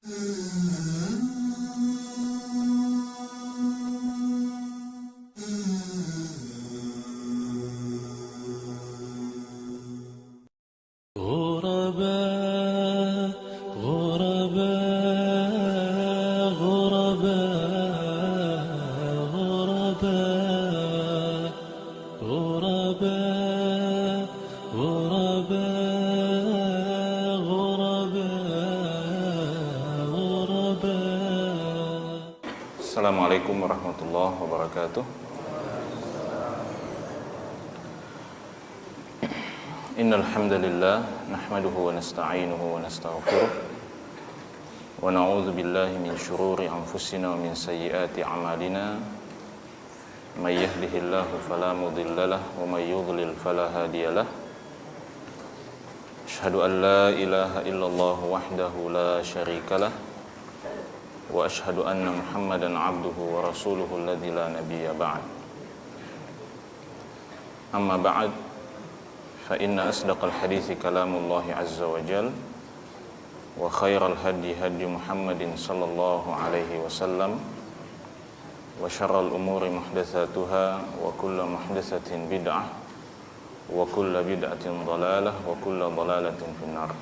غرباء غرباء غرباء غرباء غرباء غرباء غرباء. Assalamualaikum warahmatullahi wabarakatuh. Innal hamdalillah nahmaduhu wa nasta'inuhu wa nastaghfiruh wa na'udzu billahi min shururi anfusina wa min sayyiati a'malina. May yahdihillahu fala mudhillalah wa may yudlil fala hadiyalah. Asyhadu an la ilaha illallah wahdahu la syarikalah wa asyhadu anna Muhammadan abduhu wa rasuluhu alladzi la nabiyya ba'd. Amma ba'd, fa inna asdaqal hadithi kalamullahi azza wa jal wa khairal hadi hadi Muhammadin sallallahu alaihi wasallam wa syarral umuri muhdatsatuha wa kullu muhdatsatin bid'ah wa kullu bid'atin dhalalah wa kullu dhalalatin finnar.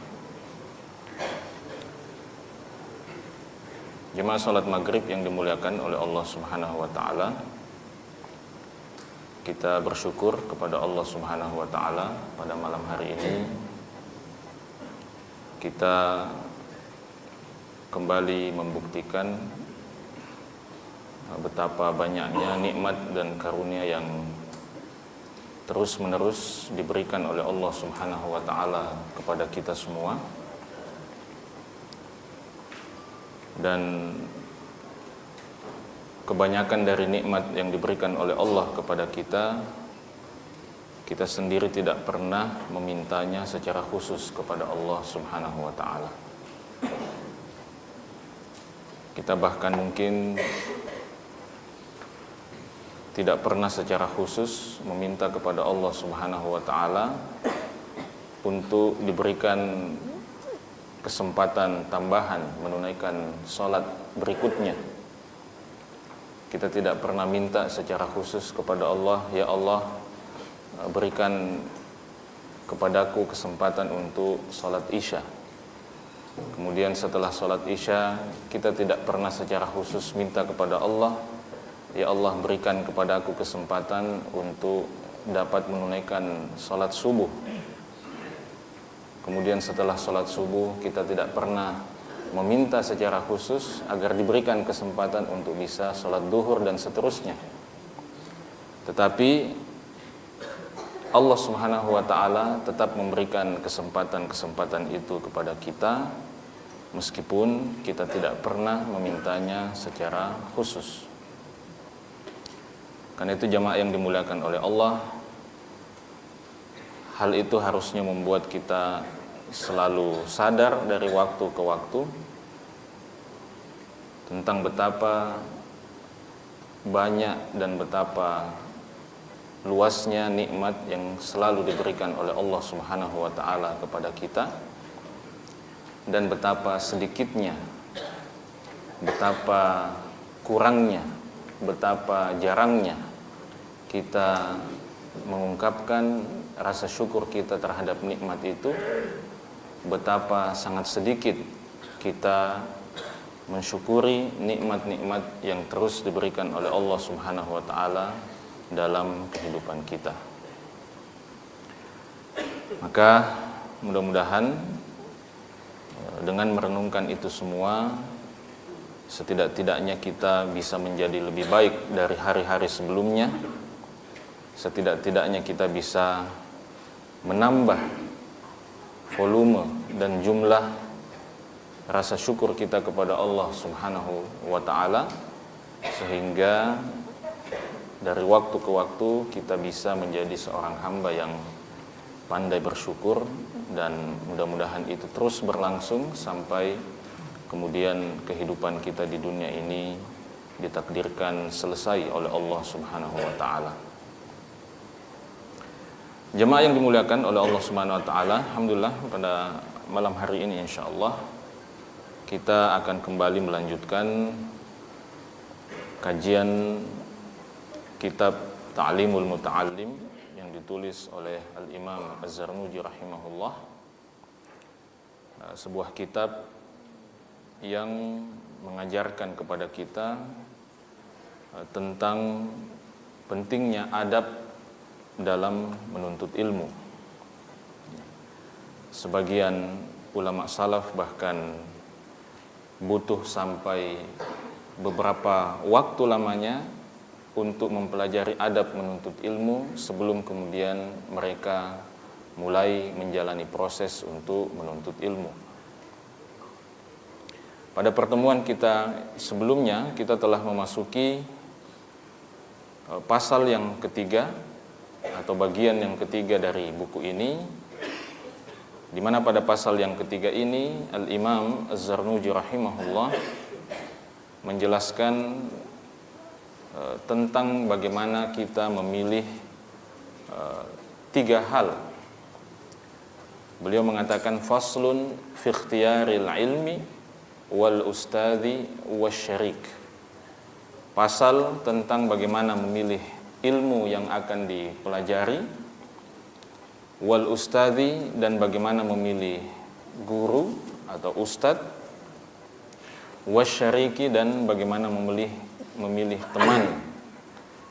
Jemaah salat maghrib yang dimuliakan oleh Allah Subhanahu wa taala, kita bersyukur kepada Allah Subhanahu wa taala pada malam hari ini kita kembali membuktikan betapa banyaknya nikmat dan karunia yang terus-menerus diberikan oleh Allah Subhanahu wa taala kepada kita semua. Dan kebanyakan dari nikmat yang diberikan oleh Allah kepada kita, kita sendiri tidak pernah memintanya secara khusus kepada Allah Subhanahu wa taala. Kita bahkan mungkin tidak pernah secara khusus meminta kepada Allah Subhanahu wa taala untuk diberikan kesempatan tambahan menunaikan salat berikutnya. Kita tidak pernah minta secara khusus kepada Allah, ya Allah, berikan kepadaku kesempatan untuk salat Isya. Kemudian setelah salat Isya, kita tidak pernah secara khusus minta kepada Allah, ya Allah, berikan kepadaku kesempatan untuk dapat menunaikan salat subuh. Kemudian setelah sholat subuh, kita tidak pernah meminta secara khusus agar diberikan kesempatan untuk bisa sholat duhur dan seterusnya. Tetapi Allah Subhanahu wa ta'ala tetap memberikan kesempatan-kesempatan itu kepada kita, meskipun kita tidak pernah memintanya secara khusus. Karena itu jamaah yang dimuliakan oleh Allah, hal itu harusnya membuat kita selalu sadar dari waktu ke waktu tentang betapa banyak dan betapa luasnya nikmat yang selalu diberikan oleh Allah Subhanahu wa taala kepada kita, dan betapa sedikitnya, betapa kurangnya, betapa jarangnya kita mengungkapkan rasa syukur kita terhadap nikmat itu, betapa sangat sedikit kita mensyukuri nikmat-nikmat yang terus diberikan oleh Allah Subhanahu wa taala dalam kehidupan kita. Maka mudah-mudahan dengan merenungkan itu semua, setidak-tidaknya kita bisa menjadi lebih baik dari hari-hari sebelumnya. Setidak-tidaknya kita bisa menambah volume dan jumlah rasa syukur kita kepada Allah Subhanahu wa ta'ala, sehingga dari waktu ke waktu kita bisa menjadi seorang hamba yang pandai bersyukur, dan mudah-mudahan itu terus berlangsung sampai kemudian kehidupan kita di dunia ini ditakdirkan selesai oleh Allah Subhanahu wa ta'ala. Jemaah yang dimuliakan oleh Allah Subhanahu wa taala, alhamdulillah pada malam hari ini insyaallah Kita akan kembali melanjutkan kajian kitab Ta'limul Muta'allim yang ditulis oleh Al-Imam Az-Zarnuji rahimahullah. Sebuah kitab yang mengajarkan kepada kita tentang pentingnya adab dalam menuntut ilmu. Sebagian ulama salaf bahkan butuh sampai beberapa waktu lamanya untuk mempelajari adab menuntut ilmu sebelum kemudian mereka mulai menjalani proses untuk menuntut ilmu. Pada pertemuan kita sebelumnya, kita telah memasuki pasal yang ketiga atau bagian yang ketiga dari buku ini, di mana pada pasal yang ketiga ini Al-Imam Az-Zarnuji rahimahullah menjelaskan tentang bagaimana kita memilih tiga hal. Beliau mengatakan faslun fi ikhtiyaril ilmi wal ustadzi wasyarik. Pasal tentang bagaimana memilih ilmu yang akan dipelajari, wal ustadzi, dan bagaimana memilih guru atau ustadz, wasyariki, dan bagaimana memilih teman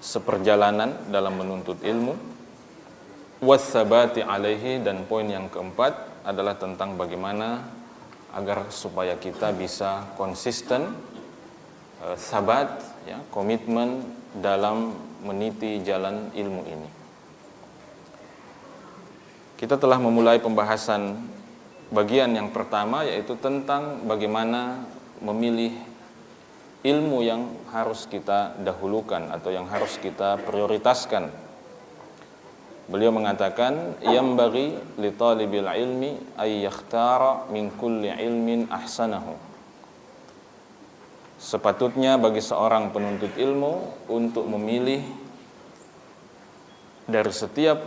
seperjalanan dalam menuntut ilmu, watsabati alaihi, dan poin yang keempat adalah tentang bagaimana agar supaya kita bisa konsisten, sabat, ya, komitmen dalam meniti jalan ilmu ini. Kita telah memulai pembahasan bagian yang pertama, yaitu tentang bagaimana memilih ilmu yang harus kita dahulukan atau yang harus kita prioritaskan. Beliau mengatakan, yambaghi li talibil ilmi ay yakhtara min kulli ilmin ahsanahu. Sepatutnya bagi seorang penuntut ilmu untuk memilih dari setiap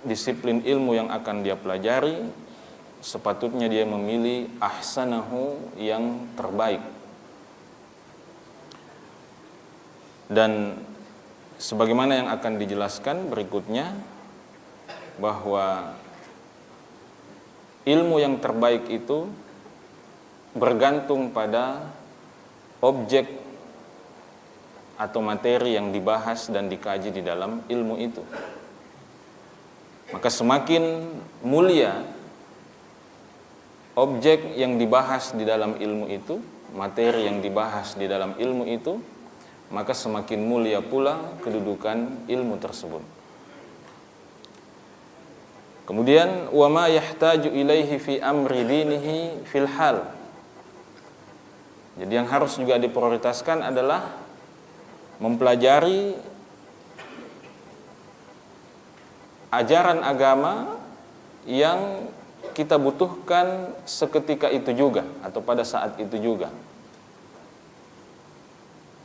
disiplin ilmu yang akan dia pelajari, sepatutnya dia memilih ahsanahu, yang terbaik. Dan sebagaimana yang akan dijelaskan berikutnya, bahwa ilmu yang terbaik itu bergantung pada objek atau materi yang dibahas dan dikaji di dalam ilmu itu. Maka semakin mulia objek yang dibahas di dalam ilmu itu, materi yang dibahas di dalam ilmu itu, maka semakin mulia pula kedudukan ilmu tersebut. Kemudian wa ma yahtaju ilaihi fi amri dinihi fil hal. Jadi yang harus juga diprioritaskan adalah mempelajari ajaran agama yang kita butuhkan seketika itu juga atau pada saat itu juga.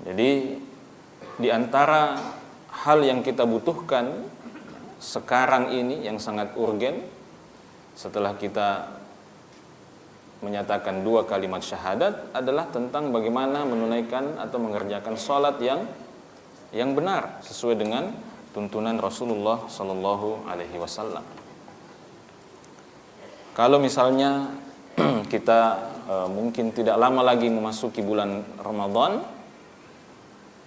Jadi di antara hal yang kita butuhkan sekarang ini yang sangat urgen, setelah kita menyatakan 2 kalimat syahadat, adalah tentang bagaimana menunaikan atau mengerjakan sholat yang benar sesuai dengan tuntunan Rasulullah Sallallahu Alaihi Wasallam. Kalau misalnya kita mungkin tidak lama lagi memasuki bulan Ramadan,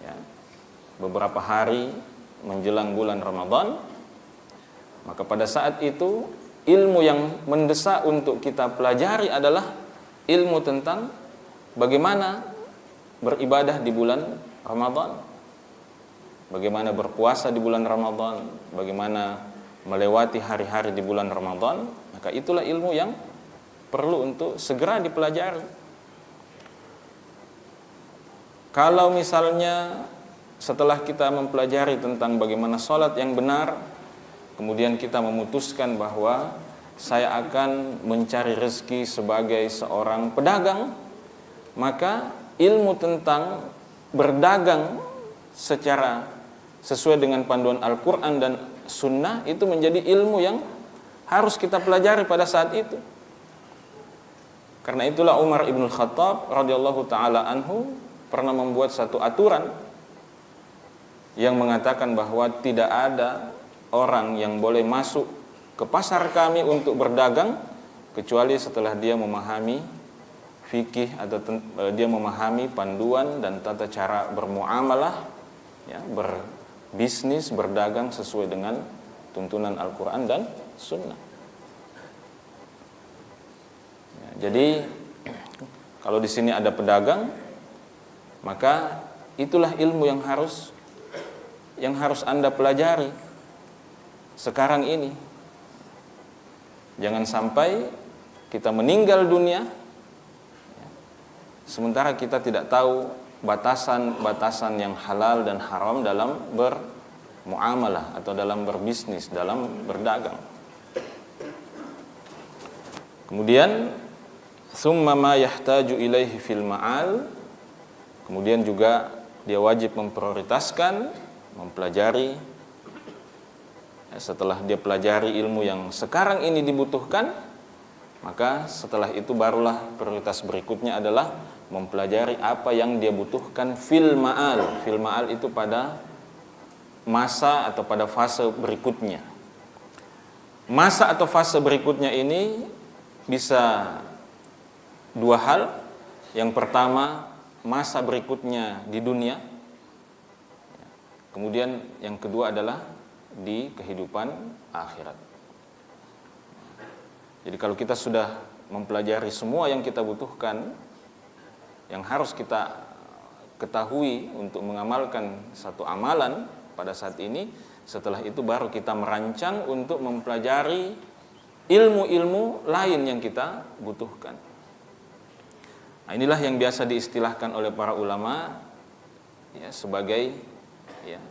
ya, beberapa hari menjelang bulan Ramadan, maka pada saat itu ilmu yang mendesak untuk kita pelajari adalah ilmu tentang bagaimana beribadah di bulan Ramadan, bagaimana berpuasa di bulan Ramadan, bagaimana melewati hari-hari di bulan Ramadan. Maka itulah ilmu yang perlu untuk segera dipelajari. Kalau misalnya setelah kita mempelajari tentang bagaimana sholat yang benar, kemudian kita memutuskan bahwa saya akan mencari rezeki sebagai seorang pedagang, maka ilmu tentang berdagang secara sesuai dengan panduan Al-Quran dan Sunnah itu menjadi ilmu yang harus kita pelajari pada saat itu. Karena itulah Umar ibn Khattab radhiyallahu taala anhu pernah membuat satu aturan yang mengatakan bahwa tidak ada orang yang boleh masuk ke pasar kami untuk berdagang kecuali setelah dia memahami fikih atau dia memahami panduan dan tata cara bermuamalah, ya, berbisnis, berdagang sesuai dengan tuntunan Al-Quran dan Sunnah. Jadi kalau di sini ada pedagang, maka itulah ilmu yang harus Anda pelajari sekarang ini. Jangan sampai kita meninggal dunia sementara kita tidak tahu batasan-batasan yang halal dan haram dalam bermuamalah atau dalam berbisnis, dalam berdagang. Kemudian summa ma yahtaju ilaihi fil ma'al, kemudian juga dia wajib memprioritaskan mempelajari, setelah dia pelajari ilmu yang sekarang ini dibutuhkan, maka setelah itu barulah prioritas berikutnya adalah mempelajari apa yang dia butuhkan fil ma'al. Fil ma'al itu pada masa atau pada fase berikutnya. Masa atau fase berikutnya ini bisa dua hal. Yang pertama, masa berikutnya di dunia. Kemudian yang kedua adalah di kehidupan akhirat. Jadi kalau kita sudah mempelajari semua yang kita butuhkan, yang harus kita ketahui untuk mengamalkan satu amalan pada saat ini, setelah itu baru kita merancang untuk mempelajari ilmu-ilmu lain yang kita butuhkan. Nah, inilah yang biasa diistilahkan oleh para ulama, ya, sebagai, ya,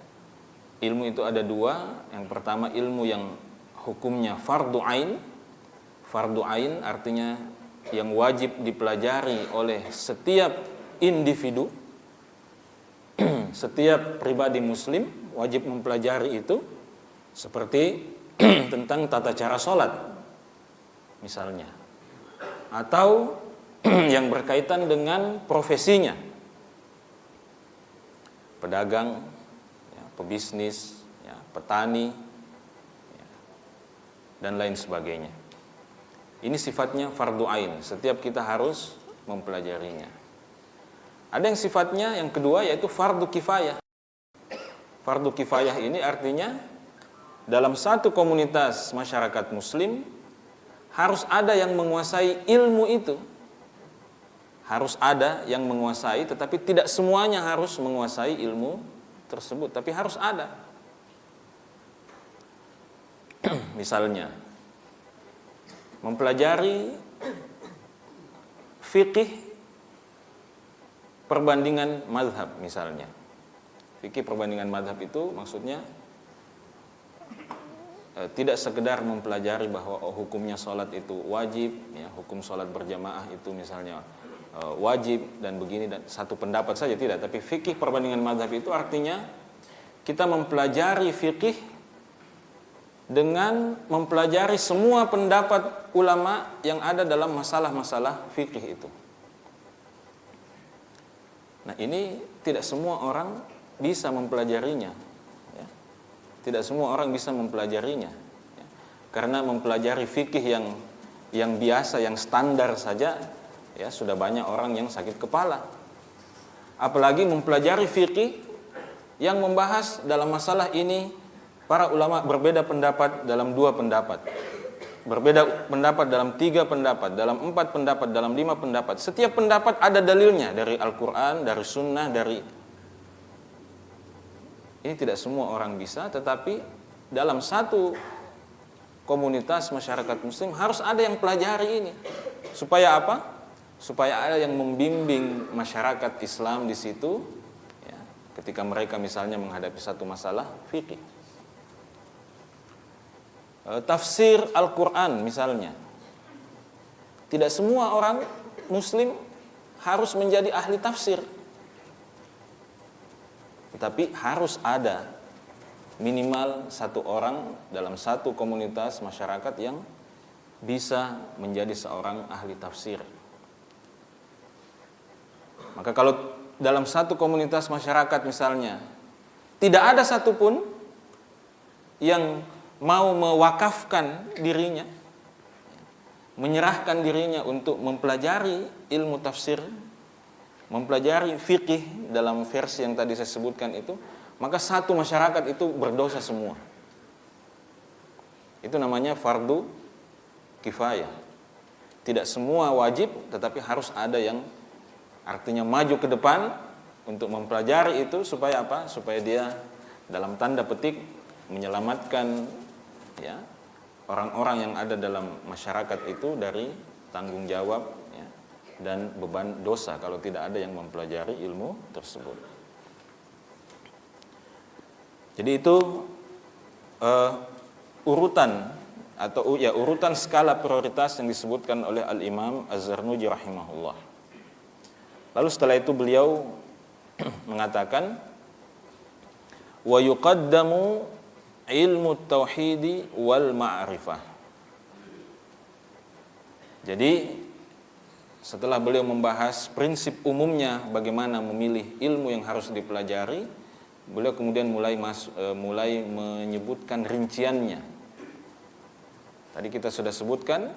ilmu itu ada dua. Yang pertama ilmu yang hukumnya fardu ain. Fardu ain artinya yang wajib dipelajari oleh setiap individu, setiap pribadi muslim wajib mempelajari itu, seperti tentang tata cara sholat misalnya, atau yang berkaitan dengan profesinya, pedagang, ya, pebisnis, ya, petani, ya, dan lain sebagainya. Ini sifatnya fardu ain, setiap kita harus mempelajarinya. Ada yang sifatnya yang kedua, yaitu fardu kifayah. Fardu kifayah ini artinya dalam satu komunitas masyarakat muslim harus ada yang menguasai ilmu itu. Harus ada yang menguasai, tetapi tidak semuanya harus menguasai ilmu tersebut, tapi harus ada. Misalnya mempelajari fikih perbandingan mazhab misalnya. Fikih perbandingan mazhab itu maksudnya tidak sekedar mempelajari bahwa hukumnya sholat itu wajib, ya, hukum sholat berjamaah itu misalnya wajib dan begini dan satu pendapat saja, tidak. Tapi fikih perbandingan mazhab itu artinya kita mempelajari fikih dengan mempelajari semua pendapat ulama yang ada dalam masalah-masalah fikih itu. Nah, ini tidak semua orang bisa mempelajarinya, ya. Tidak semua orang bisa mempelajarinya, ya. Karena mempelajari fikih yang biasa, yang standar saja, ya, sudah banyak orang yang sakit kepala. Apalagi mempelajari fikih yang membahas dalam masalah ini para ulama berbeda pendapat dalam 2 pendapat, berbeda pendapat dalam 3 pendapat, dalam 4 pendapat, dalam 5 pendapat. Setiap pendapat ada dalilnya dari Al-Quran, dari Sunnah, dari... Ini tidak semua orang bisa, tetapi dalam satu komunitas masyarakat muslim harus ada yang pelajari ini. Supaya apa? Supaya ada yang membimbing masyarakat Islam di situ, ya, ketika mereka misalnya menghadapi satu masalah fikih. Tafsir Al-Quran misalnya, tidak semua orang muslim harus menjadi ahli tafsir, tetapi harus ada minimal satu orang dalam satu komunitas masyarakat yang bisa menjadi seorang ahli tafsir. Maka kalau dalam satu komunitas masyarakat misalnya tidak ada satupun yang mau mewakafkan dirinya, menyerahkan dirinya untuk mempelajari ilmu tafsir, mempelajari fikih dalam versi yang tadi saya sebutkan itu, maka satu masyarakat itu berdosa semua. Itu namanya fardu kifayah. Tidak semua wajib, tetapi harus ada yang artinya maju ke depan untuk mempelajari itu supaya apa? Supaya dia dalam tanda petik menyelamatkan ya orang-orang yang ada dalam masyarakat itu dari tanggung jawab ya, dan beban dosa kalau tidak ada yang mempelajari ilmu tersebut. Jadi itu urutan atau ya urutan skala prioritas yang disebutkan oleh Al-Imam Az-Zarnuji rahimahullah. Lalu setelah itu beliau mengatakan wa yuqaddamu ilmu tauhidi wal ma'rifah. Jadi setelah beliau membahas prinsip umumnya bagaimana memilih ilmu yang harus dipelajari, beliau kemudian mulai menyebutkan rinciannya. Tadi kita sudah sebutkan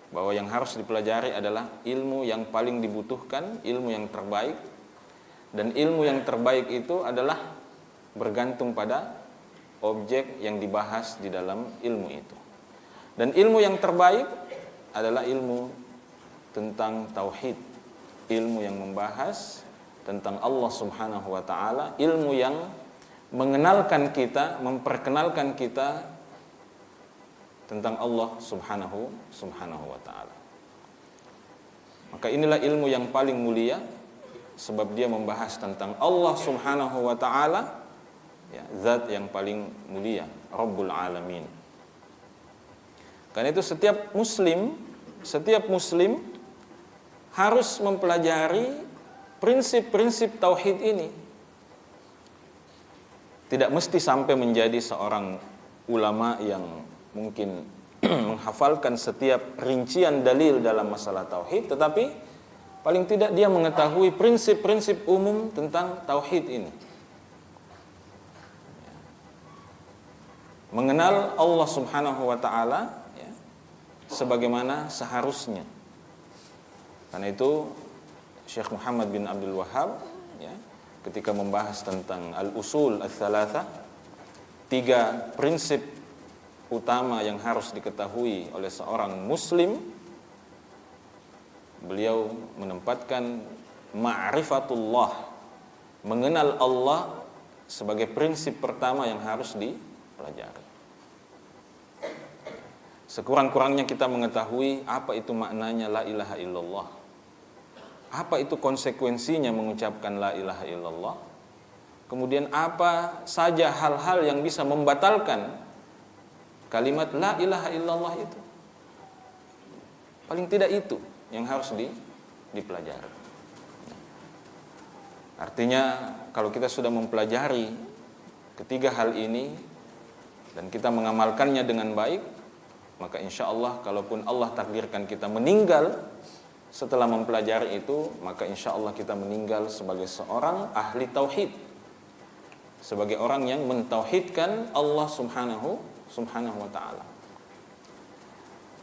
bahwa yang harus dipelajari adalah ilmu yang paling dibutuhkan, ilmu yang terbaik. Dan ilmu yang terbaik itu adalah bergantung pada objek yang dibahas di dalam ilmu itu. Dan ilmu yang terbaik adalah ilmu tentang tauhid, ilmu yang membahas tentang Allah Subhanahu wa taala, ilmu yang mengenalkan kita, memperkenalkan kita tentang Allah Subhanahu wa taala. Maka inilah ilmu yang paling mulia sebab dia membahas tentang Allah Subhanahu wa taala, ya, zat yang paling mulia, Rabbul Alamin. Karena itu setiap muslim harus mempelajari prinsip-prinsip tauhid ini. Tidak mesti sampai menjadi seorang ulama yang mungkin menghafalkan setiap rincian dalil dalam masalah tauhid, tetapi paling tidak dia mengetahui prinsip-prinsip umum tentang tauhid ini. Mengenal Allah Subhanahu wa taala ya, sebagaimana seharusnya. Karena itu Syekh Muhammad bin Abdul Wahhab ya, ketika membahas tentang al-usul ats-tsalatsah, 3 prinsip utama yang harus diketahui oleh seorang muslim, beliau menempatkan ma'rifatullah, mengenal Allah sebagai prinsip pertama yang harus dipelajari. Sekurang-kurangnya kita mengetahui apa itu maknanya la ilaha illallah, apa itu konsekuensinya mengucapkan la ilaha illallah, kemudian apa saja hal-hal yang bisa membatalkan kalimat la ilaha illallah itu. Paling tidak itu yang harus dipelajari. Artinya kalau kita sudah mempelajari ketiga hal ini dan kita mengamalkannya dengan baik, maka insya Allah kalaupun Allah takdirkan kita meninggal setelah mempelajari itu, maka insya Allah kita meninggal sebagai seorang ahli tauhid, sebagai orang yang mentauhidkan Allah Subhanahu wa ta'ala.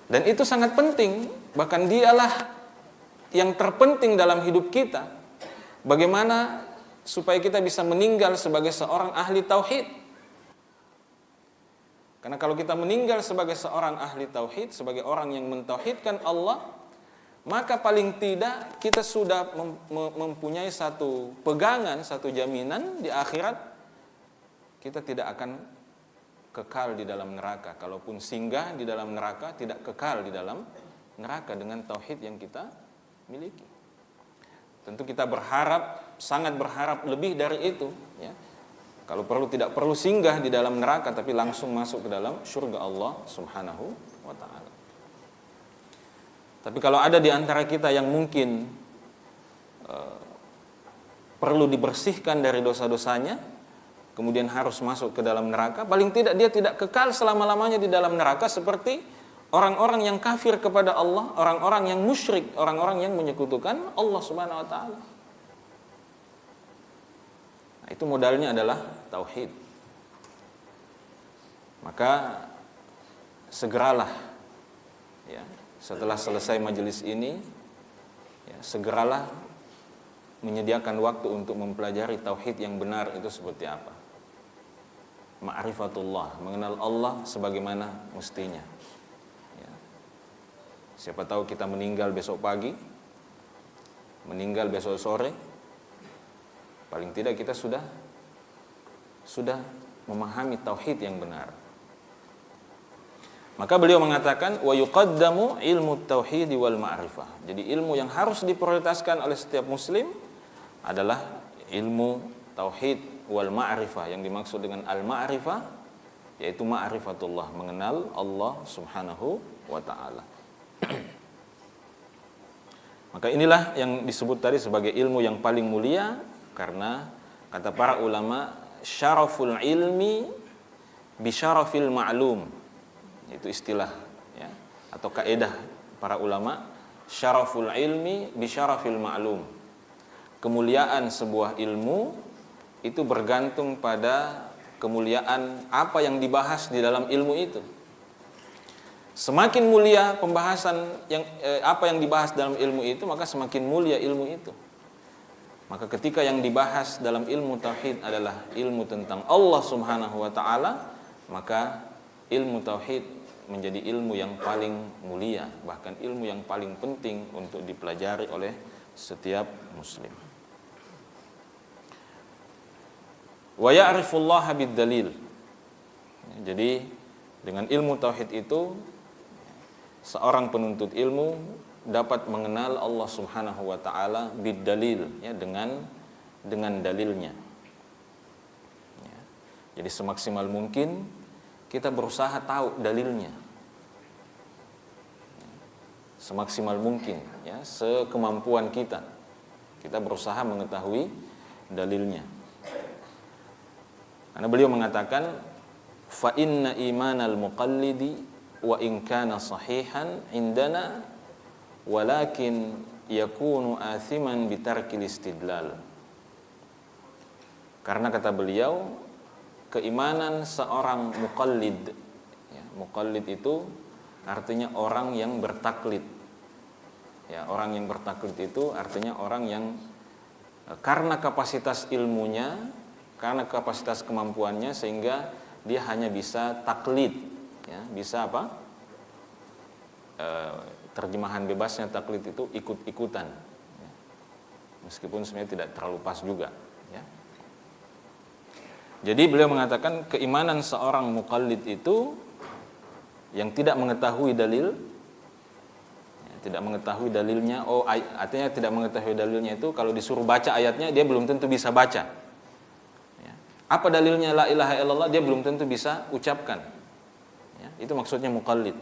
Dan itu sangat penting, bahkan dialah yang terpenting dalam hidup kita. Bagaimana supaya kita bisa meninggal sebagai seorang ahli tauhid. Karena kalau kita meninggal sebagai seorang ahli tauhid, sebagai orang yang mentauhidkan Allah, maka paling tidak kita sudah mempunyai satu pegangan, satu jaminan di akhirat, kita tidak akan kekal di dalam neraka. Kalaupun singgah di dalam neraka, tidak kekal di dalam neraka dengan tauhid yang kita miliki. Tentu kita berharap, sangat berharap lebih dari itu ya. Kalau perlu tidak perlu singgah di dalam neraka, tapi langsung masuk ke dalam surga Allah Subhanahu wa ta'ala. Tapi kalau ada di antara kita yang mungkin perlu dibersihkan dari dosa-dosanya, kemudian harus masuk ke dalam neraka, paling tidak dia tidak kekal selama-lamanya di dalam neraka seperti orang-orang yang kafir kepada Allah, orang-orang yang musyrik, orang-orang yang menyekutukan Allah Subhanahu wa taala. Nah, itu modalnya adalah tauhid. Maka segeralah ya, setelah selesai majelis ini ya, segeralah menyediakan waktu untuk mempelajari tauhid yang benar itu seperti apa. Ma'rifatullah, mengenal Allah sebagaimana mestinya ya. Siapa tahu kita meninggal besok pagi, meninggal besok sore, paling tidak kita sudah memahami tauhid yang benar. Maka beliau mengatakan wa yuqaddamu ilmu tauhid wal ma'rifah. Jadi ilmu yang harus diprioritaskan oleh setiap muslim adalah ilmu tauhid wal ma'rifah. Yang dimaksud dengan al ma'rifah yaitu ma'rifatullah, mengenal Allah Subhanahu wa taala. Maka inilah yang disebut tadi sebagai ilmu yang paling mulia, karena kata para ulama syaraful ilmi bi syarafil ma'lum. Itu istilah ya, atau kaidah para ulama, syaraful ilmi bi syarafil ma'lum. Kemuliaan sebuah ilmu itu bergantung pada kemuliaan apa yang dibahas di dalam ilmu itu. Semakin mulia pembahasan apa yang dibahas dalam ilmu itu, maka semakin mulia ilmu itu. Maka ketika yang dibahas dalam ilmu tauhid adalah ilmu tentang Allah Subhanahu wa taala, maka ilmu tauhid menjadi ilmu yang paling mulia, bahkan ilmu yang paling penting untuk dipelajari oleh setiap muslim. Wa ya'rifullaha bid-dalil. Jadi dengan ilmu tauhid itu seorang penuntut ilmu dapat mengenal Allah Subhanahu wa taala bid-dalil ya, dengan dalilnya. Ya. Jadi semaksimal mungkin kita berusaha tahu dalilnya. Semaksimal mungkin ya, sekemampuan kita berusaha mengetahui dalilnya. Karena beliau mengatakan fa inna imanal muqallidi wa in kana sahihan indana walakin yakunu athiman bitarkil istidlal. Karena kata beliau, keimanan seorang muqallid ya, muqallid itu artinya orang yang bertaklid ya, orang yang bertaklid itu artinya orang yang karena kapasitas ilmunya, karena kapasitas kemampuannya, sehingga dia hanya bisa taklid ya, bisa apa, terjemahan bebasnya taklid itu ikut-ikutan ya. Meskipun sebenarnya tidak terlalu pas juga ya. Jadi beliau mengatakan keimanan seorang muqallid itu yang tidak mengetahui dalil ya, tidak mengetahui dalilnya, artinya tidak mengetahui dalilnya itu kalau disuruh baca ayatnya dia belum tentu bisa baca ya. Apa dalilnya la ilaha illallah dia belum tentu bisa ucapkan ya, itu maksudnya muqallid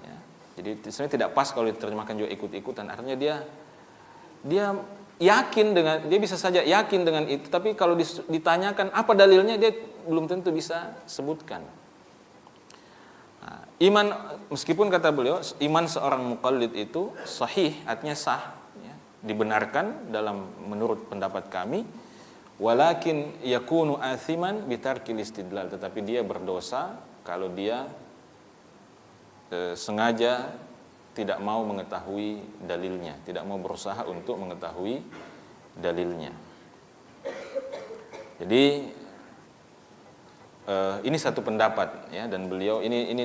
ya. Jadi sebenarnya tidak pas kalau diterjemahkan juga ikut-ikutan, artinya dia yakin dengan, dia bisa saja yakin dengan itu, tapi kalau ditanyakan apa dalilnya dia belum tentu bisa sebutkan. Nah, iman, meskipun kata beliau iman seorang muqallid itu sahih, artinya sah ya, dibenarkan dalam menurut pendapat kami, walakin yakunu athiman bitarkil istidlal, tetapi dia berdosa kalau dia sengaja tidak mau mengetahui dalilnya, tidak mau berusaha untuk mengetahui dalilnya. Jadi ini satu pendapat ya, dan beliau ini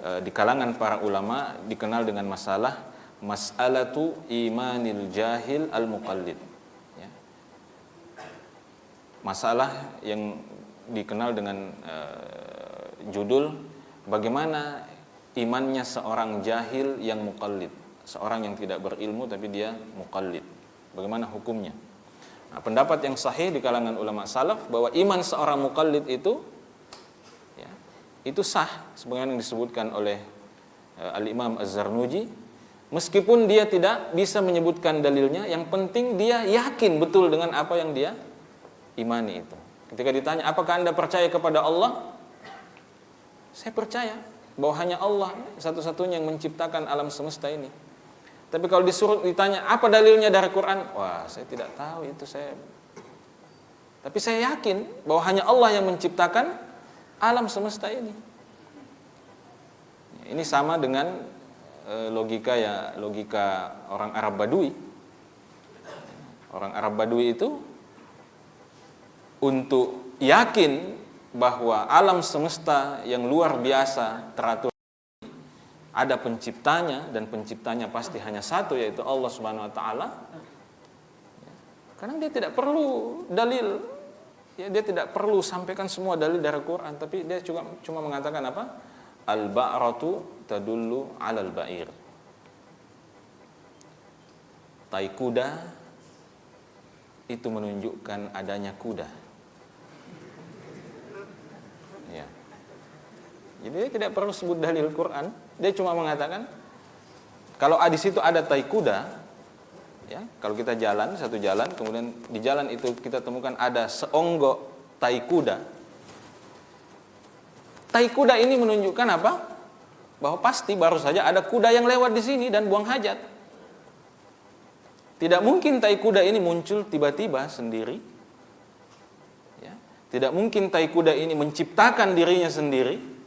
di kalangan para ulama dikenal dengan masalah mas'alatu imanil jahil al-muqallid ya. Masalah yang dikenal dengan judul bagaimana imannya seorang jahil yang muqallid, seorang yang tidak berilmu tapi dia muqallid, bagaimana hukumnya? Nah, pendapat yang sahih di kalangan ulama salaf bahwa iman seorang muqallid itu ya, itu sah sebagaimana yang disebutkan oleh Al-Imam Az-Zarnuji, meskipun dia tidak bisa menyebutkan dalilnya, yang penting dia yakin betul dengan apa yang dia imani itu. Ketika ditanya, apakah Anda percaya kepada Allah? Saya percaya bahwa hanya Allah satu-satunya yang menciptakan alam semesta ini. Tapi kalau disuruh ditanya apa dalilnya dari Quran, wah saya tidak tahu itu saya. Tapi saya yakin bahwa hanya Allah yang menciptakan alam semesta ini. Ini sama dengan logika orang Arab Badui. Orang Arab Badui itu untuk yakin bahwa alam semesta yang luar biasa teratur ada penciptanya, dan penciptanya pasti hanya satu, yaitu Allah Subhanahu wa taala. Karena dia tidak perlu dalil, ya, dia tidak perlu sampaikan semua dalil dari Quran, tapi dia cuma mengatakan apa? Al-ba'ratu tadullu 'alal ba'ir. Tai kuda itu menunjukkan adanya kuda. Ya. Jadi dia tidak perlu sebut dalil Quran, dia cuma mengatakan kalau di situ ada tai kuda, ya, kalau kita jalan satu jalan, kemudian di jalan itu kita temukan ada seonggok tai kuda. Tai kuda ini menunjukkan apa? Bahwa pasti baru saja ada kuda yang lewat di sini dan buang hajat. Tidak mungkin tai kuda ini muncul tiba-tiba sendiri. Ya. Tidak mungkin tai kuda ini menciptakan dirinya sendiri.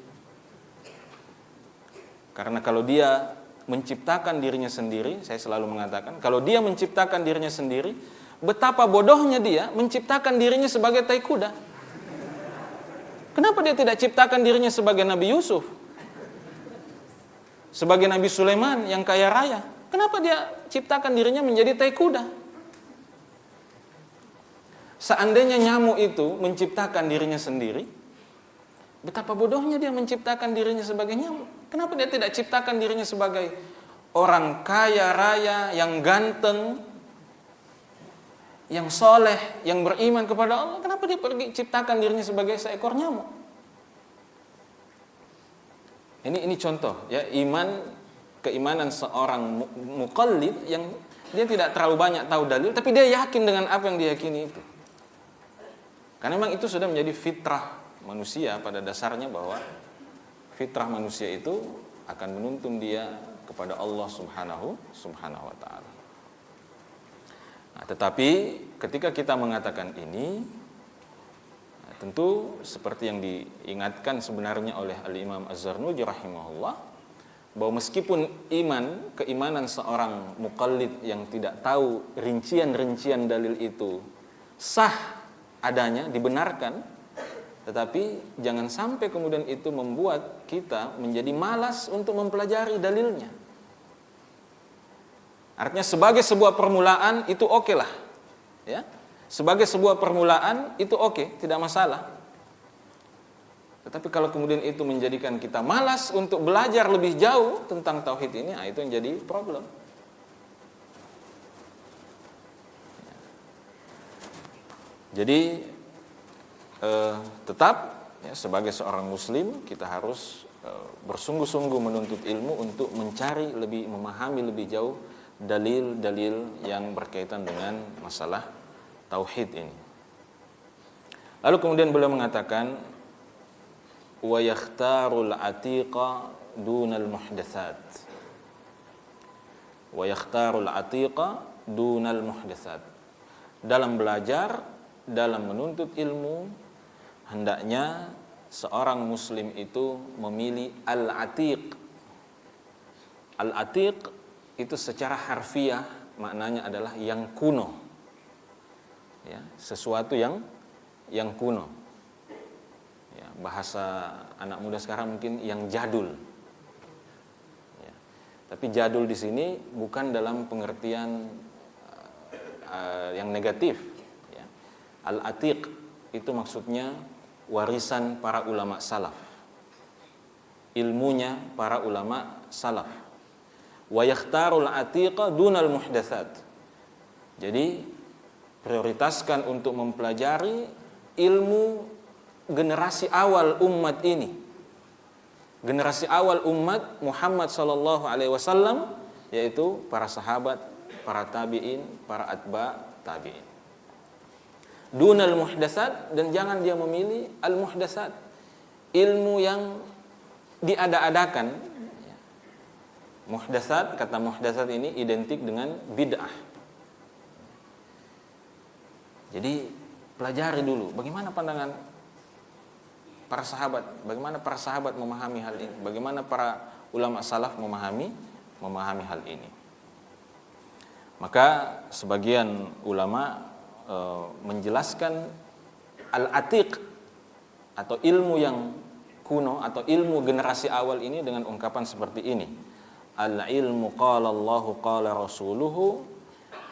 Karena kalau dia menciptakan dirinya sendiri, saya selalu mengatakan, kalau dia menciptakan dirinya sendiri, betapa bodohnya dia menciptakan dirinya sebagai tai kuda. Kenapa dia tidak ciptakan dirinya sebagai Nabi Yusuf? Sebagai Nabi Sulaiman yang kaya raya? Kenapa dia ciptakan dirinya menjadi tai kuda? Seandainya nyamuk itu menciptakan dirinya sendiri, betapa bodohnya dia menciptakan dirinya sebagai nyamuk. Kenapa dia tidak ciptakan dirinya sebagai orang kaya raya, yang ganteng, yang soleh, yang beriman kepada Allah? Kenapa dia pergi ciptakan dirinya sebagai seekor nyamuk? Ini contoh, ya, keimanan seorang muqallid yang dia tidak terlalu banyak tahu dalil, tapi dia yakin dengan apa yang dia yakini itu. Karena memang itu sudah menjadi fitrah manusia pada dasarnya, bahwa fitrah manusia itu akan menuntun dia kepada Allah Subhanahu wa taala. Nah, tetapi ketika kita mengatakan ini, tentu seperti yang diingatkan sebenarnya oleh Al-Imam Az-Zarnuji rahimahullah, bahwa meskipun keimanan seorang muqallid yang tidak tahu rincian-rincian dalil itu sah adanya, dibenarkan, tetapi jangan sampai kemudian itu membuat kita menjadi malas untuk mempelajari dalilnya. Artinya sebagai sebuah permulaan itu oke lah, ya. Sebagai sebuah permulaan itu oke, tidak masalah. Tetapi kalau kemudian itu menjadikan kita malas untuk belajar lebih jauh tentang tauhid ini, itu yang jadi problem. Jadi tetap, ya, sebagai seorang muslim kita harus bersungguh-sungguh menuntut ilmu untuk mencari memahami lebih jauh dalil-dalil yang berkaitan dengan masalah tauhid ini. Lalu kemudian beliau mengatakan wa yakhtarul atiqa dunal muhdatsat. Wa yakhtarul atiqa dunal muhdatsat. Dalam belajar, dalam menuntut ilmu, hendaknya seorang muslim itu memilih al-atiq. Al-atiq itu secara harfiah maknanya adalah yang kuno. Ya, sesuatu yang kuno. Ya, bahasa anak muda sekarang mungkin yang jadul. Ya, tapi jadul di sini bukan dalam pengertian yang negatif. Ya. Al-atiq itu maksudnya warisan para ulama salaf, ilmunya para ulama salaf. Wa yakhtarul atiqa dunal muhdatsat. Jadi prioritaskan untuk mempelajari ilmu generasi awal umat ini, generasi awal umat Muhammad sallallahu alaihi wasallam, yaitu para sahabat, para tabi'in, para atba tabi'in. Dunal muhdatsat, dan jangan dia memilih al muhdatsat, ilmu yang diada-adakan, Muhdatsat, kata muhdatsat ini identik dengan bid'ah. Jadi pelajari dulu bagaimana pandangan para sahabat, bagaimana para sahabat memahami hal ini, bagaimana para ulama salaf memahami hal ini. Maka sebagian ulama menjelaskan al-atiq atau ilmu yang kuno atau ilmu generasi awal ini dengan ungkapan seperti ini. Al-ilmu qala Allahu qala rasuluhu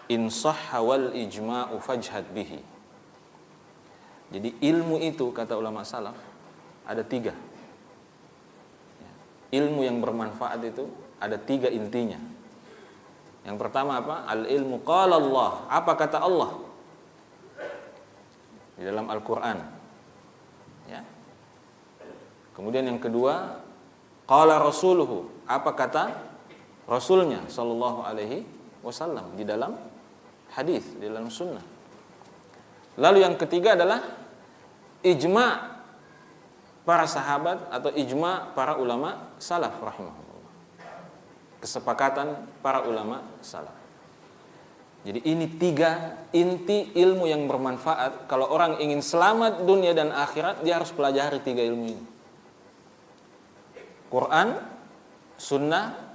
in sahha wal ijma'u fajhad bihi. Jadi ilmu itu kata ulama salaf ada 3. Ilmu yang bermanfaat itu ada 3 intinya. Yang pertama apa? Al-ilmu qala Allah. Apa kata Allah? Di dalam Al-Qur'an. Ya. Kemudian yang kedua, qala rasuluhu. Apa kata Rasulnya sallallahu alaihi wasallam di dalam hadis, di dalam sunnah. Lalu yang ketiga adalah ijma' para sahabat atau ijma' para ulama salaf rahimahullah. Kesepakatan para ulama salaf. Jadi ini 3 inti ilmu yang bermanfaat. Kalau orang ingin selamat dunia dan akhirat, dia harus pelajari 3 ilmu ini. Quran, sunnah,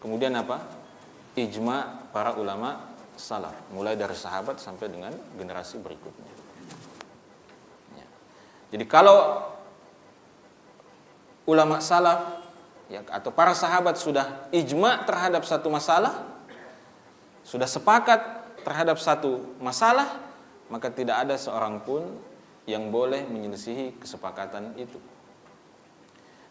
kemudian apa? Ijma' para ulama salaf, mulai dari sahabat sampai dengan generasi berikutnya. Ya. Jadi kalau ulama salaf ya, atau para sahabat sudah ijma' terhadap satu masalah, sudah sepakat terhadap satu masalah, maka tidak ada seorang pun yang boleh menyelisihi kesepakatan itu.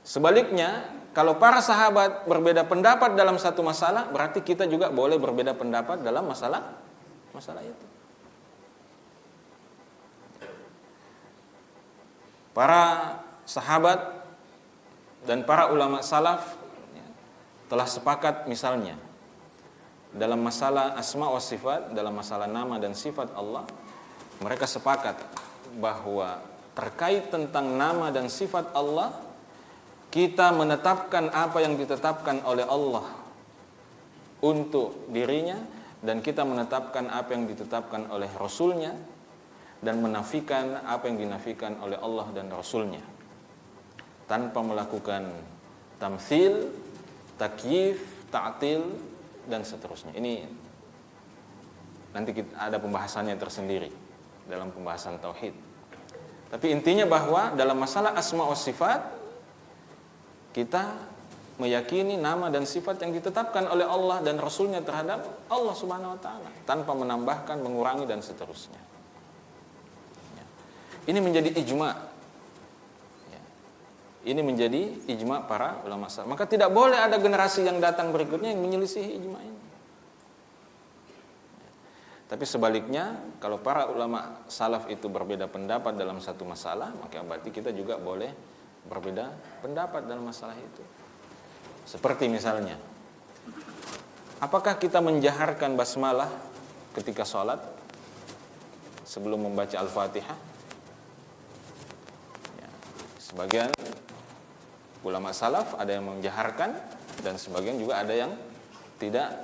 Sebaliknya, kalau para sahabat berbeda pendapat dalam satu masalah, berarti kita juga boleh berbeda pendapat dalam masalah itu. Para sahabat dan para ulama salaf ya, telah sepakat misalnya dalam masalah asma wa sifat, dalam masalah nama dan sifat Allah, mereka sepakat bahwa terkait tentang nama dan sifat Allah, kita menetapkan apa yang ditetapkan oleh Allah untuk dirinya, dan kita menetapkan apa yang ditetapkan oleh Rasulnya, dan menafikan apa yang dinafikan oleh Allah dan Rasulnya, tanpa melakukan tamtsil, takyif, ta'til, dan seterusnya. Ini nanti ada pembahasannya tersendiri dalam pembahasan tauhid. Tapi intinya bahwa dalam masalah asma wa sifat, kita meyakini nama dan sifat yang ditetapkan oleh Allah dan Rasulnya terhadap Allah Subhanahu wa ta'ala, tanpa menambahkan, mengurangi, dan seterusnya. Ya. Ini menjadi ijma'. Ya. Ini menjadi ijma' para ulama salaf. Maka tidak boleh ada generasi yang datang berikutnya yang menyelisihi ijma' ini. Ya. Tapi sebaliknya, kalau para ulama salaf itu berbeda pendapat dalam satu masalah, maka berarti kita juga boleh berbeda pendapat dalam masalah itu. Seperti misalnya, apakah kita menjaharkan basmalah ketika sholat sebelum membaca Al-Fatihah? Ya, sebagian ulama salaf ada yang menjaharkan, dan sebagian juga ada yang tidak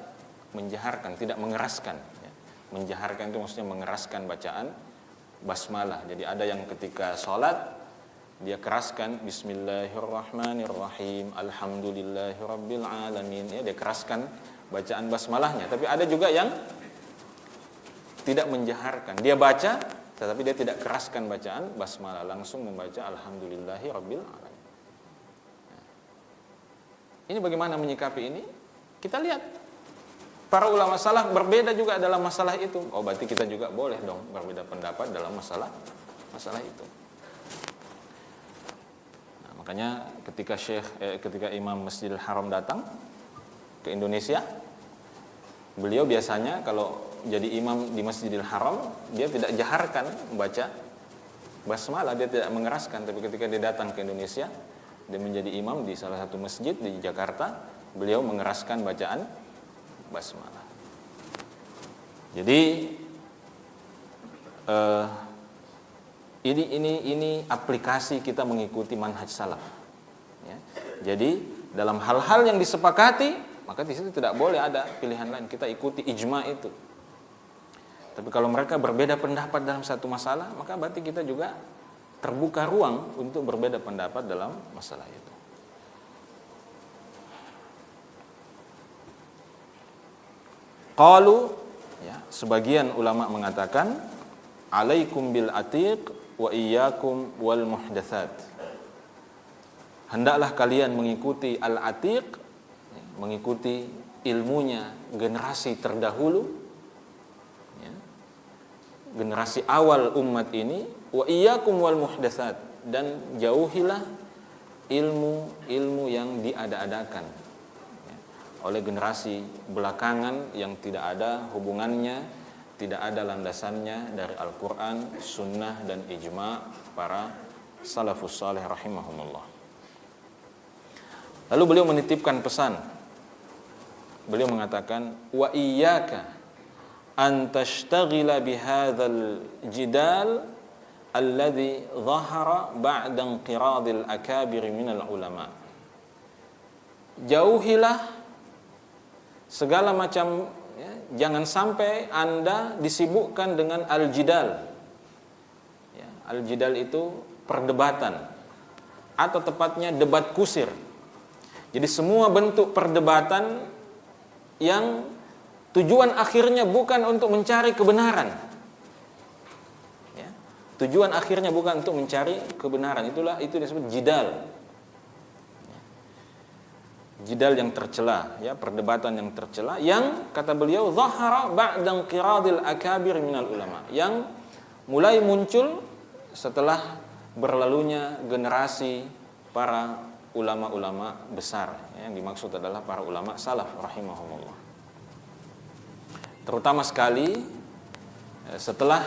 menjaharkan, tidak mengeraskan. Ya. Menjaharkan itu maksudnya mengeraskan bacaan basmalah. Jadi ada yang ketika sholat dia keraskan bismillahirrahmanirrahim, alhamdulillahirabbil alamin, ya, dia keraskan bacaan basmalahnya. Tapi ada juga yang tidak menjaharkan, dia baca tetapi dia tidak keraskan bacaan basmalah, langsung membaca alhamdulillahirabbil alamin. Ini bagaimana menyikapi ini? Kita lihat para ulama salaf berbeda juga dalam masalah itu. Oh, berarti kita juga boleh dong berbeda pendapat dalam masalah itu. Makanya ketika Imam Masjidil Haram datang ke Indonesia, beliau biasanya kalau jadi imam di Masjidil Haram, dia tidak jaharkan membaca basmalah, dia tidak mengeraskan. Tapi ketika dia datang ke Indonesia, dia menjadi imam di salah satu masjid di Jakarta, beliau mengeraskan bacaan basmalah. Jadi ini aplikasi kita mengikuti manhaj salaf. Ya. Jadi dalam hal-hal yang disepakati, maka di situ tidak boleh ada pilihan lain, kita ikuti ijma itu. Tapi kalau mereka berbeda pendapat dalam satu masalah, maka berarti kita juga terbuka ruang untuk berbeda pendapat dalam masalah itu. Qalu, ya, sebagian ulama mengatakan, alaikum bil atiq wa iyyakum wal muhdatsat. Hendaklah kalian mengikuti al-atiq, mengikuti ilmunya generasi terdahulu, ya, generasi awal umat ini, wa iyyakum wal muhdatsat, dan jauhilah ilmu-ilmu yang diada-adakan oleh generasi belakangan yang tidak ada hubungannya, tidak ada landasannya dari Al-Quran, Sunnah, dan ijma' para salafus salih rahimahumullah. Lalu beliau menitipkan pesan. Beliau mengatakan, wa iyyaka an tashtaghila bihadzal jidal alladhi dhahara ba'da inqiradil akabir minal ulama. Jauhilah segala macam, ya, jangan sampai Anda disibukkan dengan al-jidal. Ya, al-jidal itu perdebatan, atau tepatnya debat kusir. Jadi semua bentuk perdebatan yang tujuan akhirnya bukan untuk mencari kebenaran. Ya, tujuan akhirnya bukan untuk mencari kebenaran. Itu disebut jidal. Jidal yang tercela, ya, perdebatan yang tercela, yang kata beliau zahara ba'da inqiradil akabir minal ulama, yang mulai muncul setelah berlalunya generasi para ulama-ulama besar. Yang dimaksud adalah para ulama salaf rahimahumullah. Terutama sekali setelah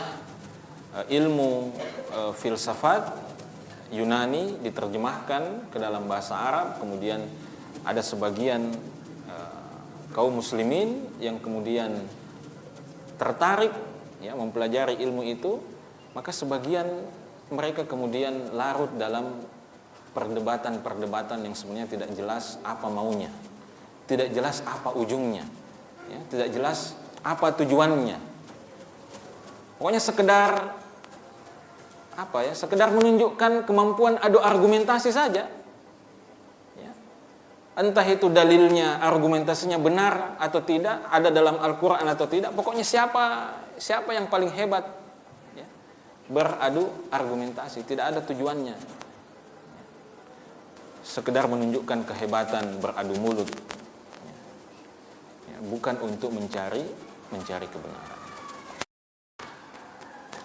ilmu filsafat Yunani diterjemahkan ke dalam bahasa Arab, kemudian ada sebagian kaum muslimin yang kemudian tertarik, ya, mempelajari ilmu itu, maka sebagian mereka kemudian larut dalam perdebatan-perdebatan yang sebenarnya tidak jelas apa maunya, tidak jelas apa ujungnya, ya, tidak jelas apa tujuannya. Pokoknya sekedar sekedar menunjukkan kemampuan adu argumentasi saja. Entah itu dalilnya, argumentasinya benar atau tidak, ada dalam Al-Quran atau tidak. Pokoknya siapa yang paling hebat, ya, beradu argumentasi, tidak ada tujuannya. Sekedar menunjukkan kehebatan beradu mulut, ya, bukan untuk mencari kebenaran.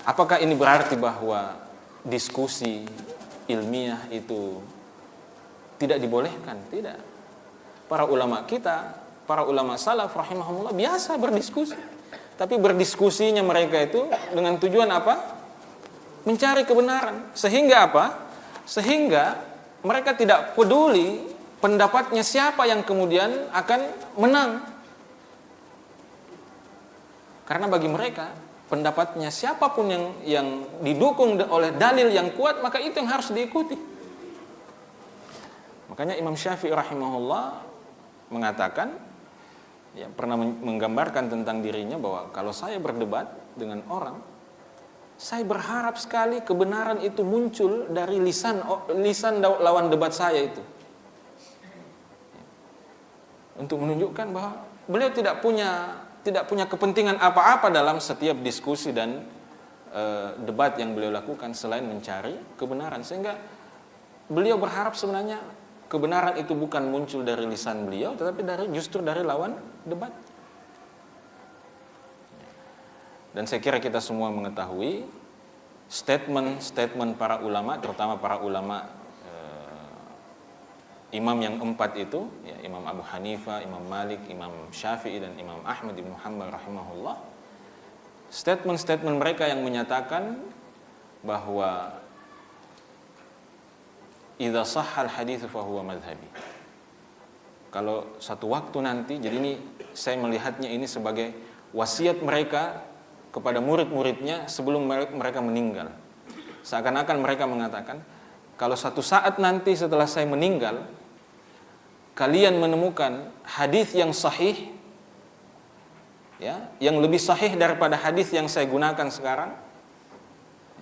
Apakah ini berarti bahwa diskusi ilmiah itu tidak dibolehkan? Tidak. Para ulama kita, para ulama salaf rahimahumullah biasa berdiskusi. Tapi berdiskusinya mereka itu dengan tujuan apa? Mencari kebenaran. Sehingga apa? Sehingga mereka tidak peduli pendapatnya siapa yang kemudian akan menang. Karena bagi mereka pendapatnya siapapun yang didukung oleh dalil yang kuat, maka itu yang harus diikuti. Makanya Imam Syafi'i rahimahullah mengatakan, ya, pernah menggambarkan tentang dirinya bahwa kalau saya berdebat dengan orang, saya berharap sekali kebenaran itu muncul dari lisan lawan debat saya itu, untuk menunjukkan bahwa beliau tidak punya kepentingan apa-apa dalam setiap diskusi dan debat yang beliau lakukan selain mencari kebenaran. Sehingga beliau berharap sebenarnya kebenaran itu bukan muncul dari lisan beliau, tetapi justru dari lawan debat. Dan saya kira kita semua mengetahui statement para ulama, terutama para ulama imam yang 4 itu, ya, Imam Abu Hanifah, Imam Malik, Imam Syafi'i, dan Imam Ahmad ibn Hanbal rahimahullah. Statement mereka yang menyatakan bahwa idza sahhal hadits fa huwa madhhabi. Kalau satu waktu nanti, jadi ini saya melihatnya ini sebagai wasiat mereka kepada murid-muridnya sebelum mereka meninggal. Seakan-akan mereka mengatakan, kalau satu saat nanti setelah saya meninggal, kalian menemukan hadis yang sahih, ya, yang lebih sahih daripada hadis yang saya gunakan sekarang,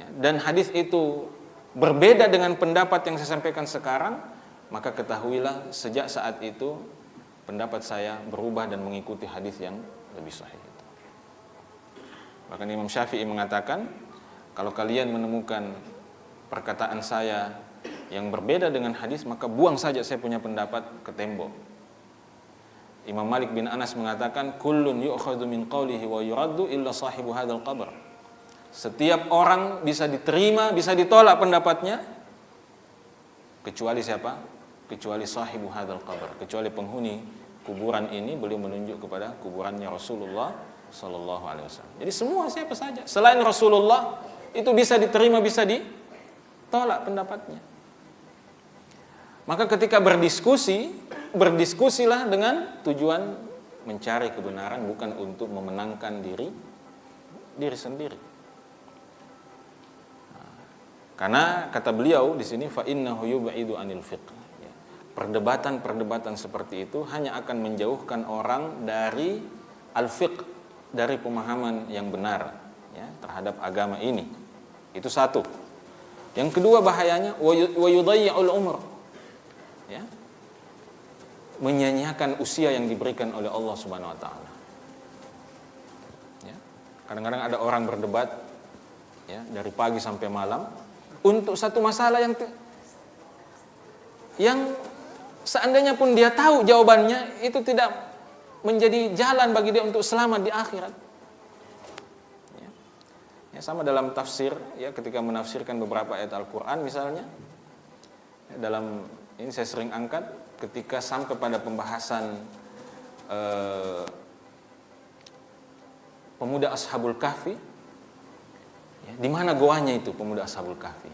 ya, dan hadis itu berbeda dengan pendapat yang saya sampaikan sekarang, maka ketahuilah sejak saat itu pendapat saya berubah dan mengikuti hadis yang lebih sahih itu. Bahkan Imam Syafi'i mengatakan, kalau kalian menemukan perkataan saya yang berbeda dengan hadis, maka buang saja saya punya pendapat ke tembok. Imam Malik bin Anas mengatakan, kullun yu'khadhu min qawlihi wa yuraddu illa sahibu hadzal qabr. Setiap orang bisa diterima, bisa ditolak pendapatnya, kecuali siapa? Kecuali sahibu hadzal qabr, kecuali penghuni kuburan ini. Beliau menunjuk kepada kuburannya Rasulullah sallallahu alaihi wasallam. Jadi semua siapa saja selain Rasulullah itu bisa diterima, bisa ditolak pendapatnya. Maka ketika berdiskusi, berdiskusilah dengan tujuan mencari kebenaran, bukan untuk memenangkan diri sendiri. Karena kata beliau di sini, fa innahu yub'idu anil fiqh. Perdebatan-perdebatan seperti itu hanya akan menjauhkan orang dari al-fiqh, dari pemahaman yang benar, ya, terhadap agama ini. Itu satu. Yang kedua bahayanya, wa yudayyi'ul umur. Ya, menyanyiakan usia yang diberikan oleh Allah Subhanahu wa taala. Ya, kadang-kadang ada orang berdebat, ya, dari pagi sampai malam untuk satu masalah yang seandainya pun dia tahu jawabannya, itu tidak menjadi jalan bagi dia untuk selamat di akhirat. Ya, ya, sama dalam tafsir, ya, ketika menafsirkan beberapa ayat Al-Quran misalnya, ya, dalam ini saya sering angkat ketika sampai pada pembahasan pemuda Ashabul Kahfi, ya, di mana goanya itu pemuda Ashabul Kahfi?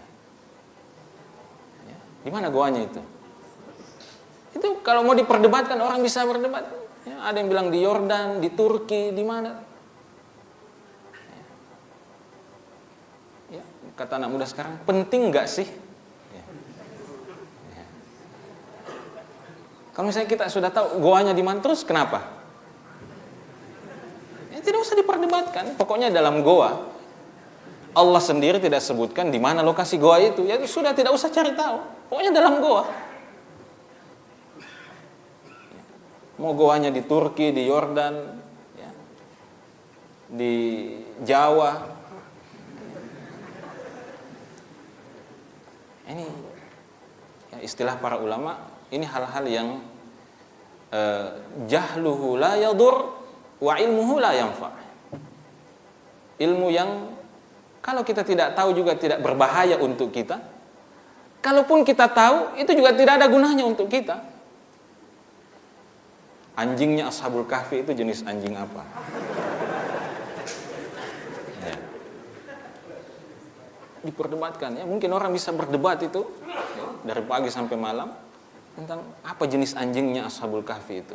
Ya, di mana goanya itu? Itu kalau mau diperdebatkan orang bisa berdebat. Ya, ada yang bilang di Yordan, di Turki, di mana? Ya, kata anak muda sekarang, penting nggak sih? Kalau misalnya kita sudah tahu goanya di mana, terus kenapa? Ya, tidak usah diperdebatkan. Pokoknya dalam goa, Allah sendiri tidak sebutkan di mana lokasi goa itu. Ya sudah, tidak usah cari tahu. Pokoknya dalam goa. Mau goanya di Turki, di Yordan, ya, di Jawa. Ini, ya, istilah para ulama. Ini hal-hal yang jahluhu la yadur wa ilmuhu la yanfa. Ilmu yang kalau kita tidak tahu juga tidak berbahaya untuk kita. Kalaupun kita tahu, itu juga tidak ada gunanya untuk kita. Anjingnya Ashabul Kahfi itu jenis anjing apa? Ya. Diperdebatkan, ya. Mungkin orang bisa berdebat itu, ya, dari pagi sampai malam tentang apa jenis anjingnya Ashabul Kahfi itu.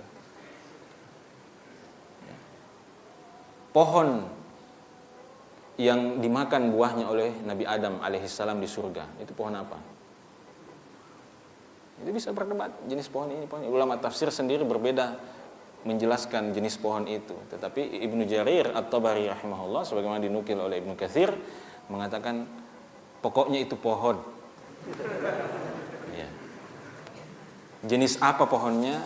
Pohon yang dimakan buahnya oleh Nabi Adam alaihissalam di surga, itu pohon apa? Itu bisa berdebat jenis pohon ini, pohon. Ulama tafsir sendiri berbeda menjelaskan jenis pohon itu. Tetapi Ibnu Jarir At-Tabari rahimahullah, sebagaimana dinukil oleh Ibnu Katsir, mengatakan pokoknya itu pohon. Ya. Jenis apa pohonnya?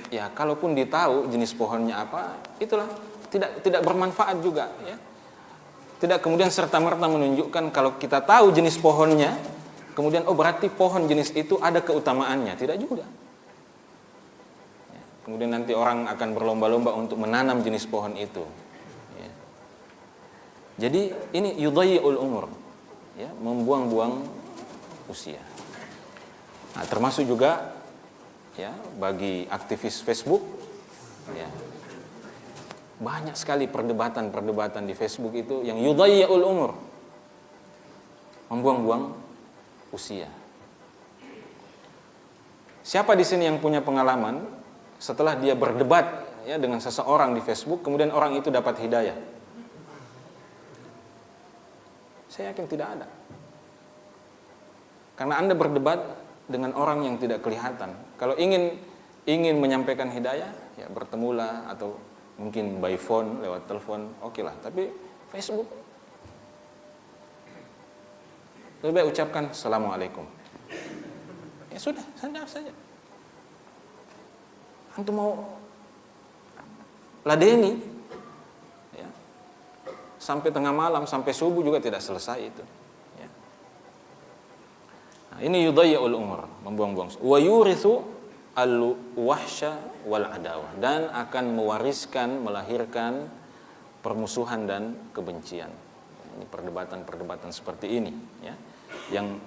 Ya, kalaupun ditahu jenis pohonnya apa, itulah tidak bermanfaat juga, ya. Tidak kemudian serta-merta menunjukkan kalau kita tahu jenis pohonnya, kemudian oh berarti pohon jenis itu ada keutamaannya, tidak juga. Ya. Kemudian nanti orang akan berlomba-lomba untuk menanam jenis pohon itu. Ya. Jadi ini yudayyi'ul umur, ya, membuang-buang usia. Nah, termasuk juga, ya, bagi aktivis Facebook, ya, banyak sekali perdebatan-perdebatan di Facebook itu yang yudayyi'ul umur, membuang-buang usia. Siapa di sini yang punya pengalaman setelah dia berdebat, ya, dengan seseorang di Facebook, kemudian orang itu dapat hidayah? Saya yakin tidak ada. Karena Anda berdebat dengan orang yang tidak kelihatan. Kalau ingin ingin menyampaikan hidayah, ya bertemulah, atau mungkin by phone, lewat telepon, oke lah. Tapi Facebook, lebih baik ucapkan Assalamualaikum. Ya sudah, sandar saja. Antum mau ladeni, ya, sampai tengah malam, sampai subuh juga tidak selesai itu. Ya. Nah, ini yudayyaul umur, membuang-buang. Wa yurithu al-wahsya wal adawah, dan akan mewariskan, melahirkan permusuhan dan kebencian. Ini perdebatan-perdebatan seperti ini, ya, yang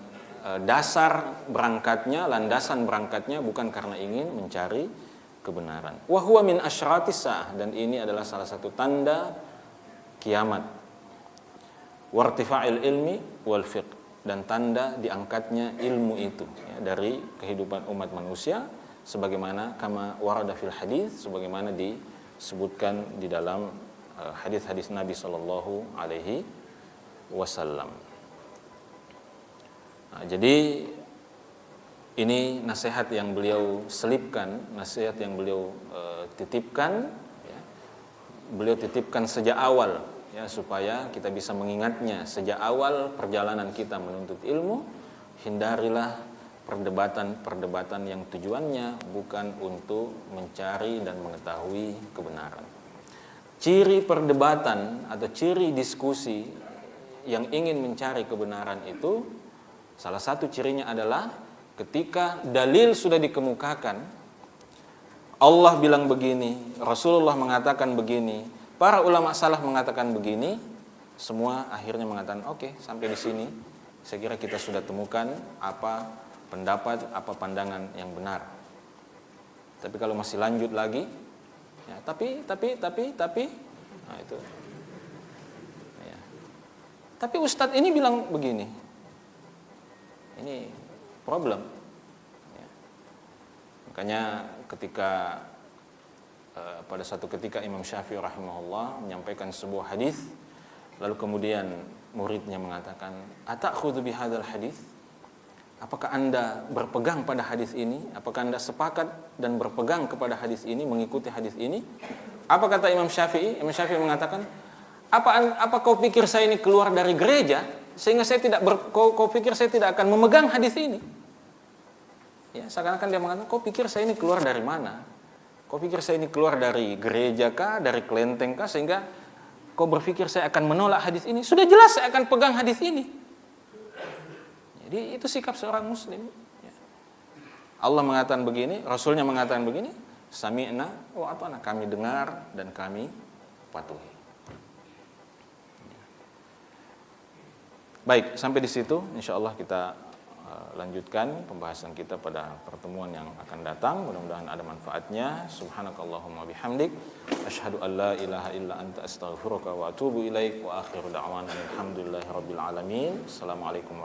dasar berangkatnya, landasan berangkatnya bukan karena ingin mencari kebenaran. Wa huwa min asyratis saah, dan ini adalah salah satu tanda kiamat. Wartifa'il ilmi wal fiqh, dan tanda diangkatnya ilmu itu, ya, dari kehidupan umat manusia, sebagaimana kama warada fil hadis, sebagaimana disebutkan di dalam hadis-hadis Nabi sallallahu alaihi wasallam. Nah, jadi ini nasihat yang beliau selipkan, nasihat yang beliau titipkan, ya. Beliau titipkan sejak awal, ya, supaya kita bisa mengingatnya sejak awal perjalanan kita menuntut ilmu. Hindarilah perdebatan-perdebatan yang tujuannya bukan untuk mencari dan mengetahui kebenaran. Ciri perdebatan atau ciri diskusi yang ingin mencari kebenaran itu, salah satu cirinya adalah ketika dalil sudah dikemukakan, Allah bilang begini, Rasulullah mengatakan begini, para ulama salaf mengatakan begini, semua akhirnya mengatakan oke, sampai di sini saya kira kita sudah temukan apa pendapat, apa pandangan yang benar. Tapi kalau masih lanjut lagi, ya, tapi, nah itu. Ya. Tapi Ustadz ini bilang begini, ini problem. Ya. Makanya ketika pada satu ketika Imam Syafi'i rahimahullah menyampaikan sebuah hadis, lalu kemudian muridnya mengatakan, "Atakhudhu bihadzal hadis?" Apakah Anda berpegang pada hadis ini? Apakah Anda sepakat dan berpegang kepada hadis ini, mengikuti hadis ini? Apa kata Imam Syafi'i? Imam Syafi'i mengatakan, apa kau pikir saya ini keluar dari gereja sehingga saya kau pikir saya tidak akan memegang hadis ini? Ya, seakan-akan dia mengatakan, kau pikir saya ini keluar dari mana? Kau pikir saya ini keluar dari gereja kah, dari kelenteng kah, sehingga kau berpikir saya akan menolak hadis ini? Sudah jelas saya akan pegang hadis ini. Jadi itu sikap seorang muslim. Ya. Allah mengatakan begini, Rasulnya mengatakan begini, sami'na wa ata'na, kami dengar dan kami patuhi. Baik, sampai di situ insyaallah kita lanjutkan pembahasan kita pada pertemuan yang akan datang. Mudah-mudahan ada manfaatnya. Subhanakallahumma bihamdik, asyhadu an la ilaha illa anta, astaghfiruka wa atubu ilaik, wa akhiru da'wana alhamdulillahi rabbil alamin. Assalamualaikum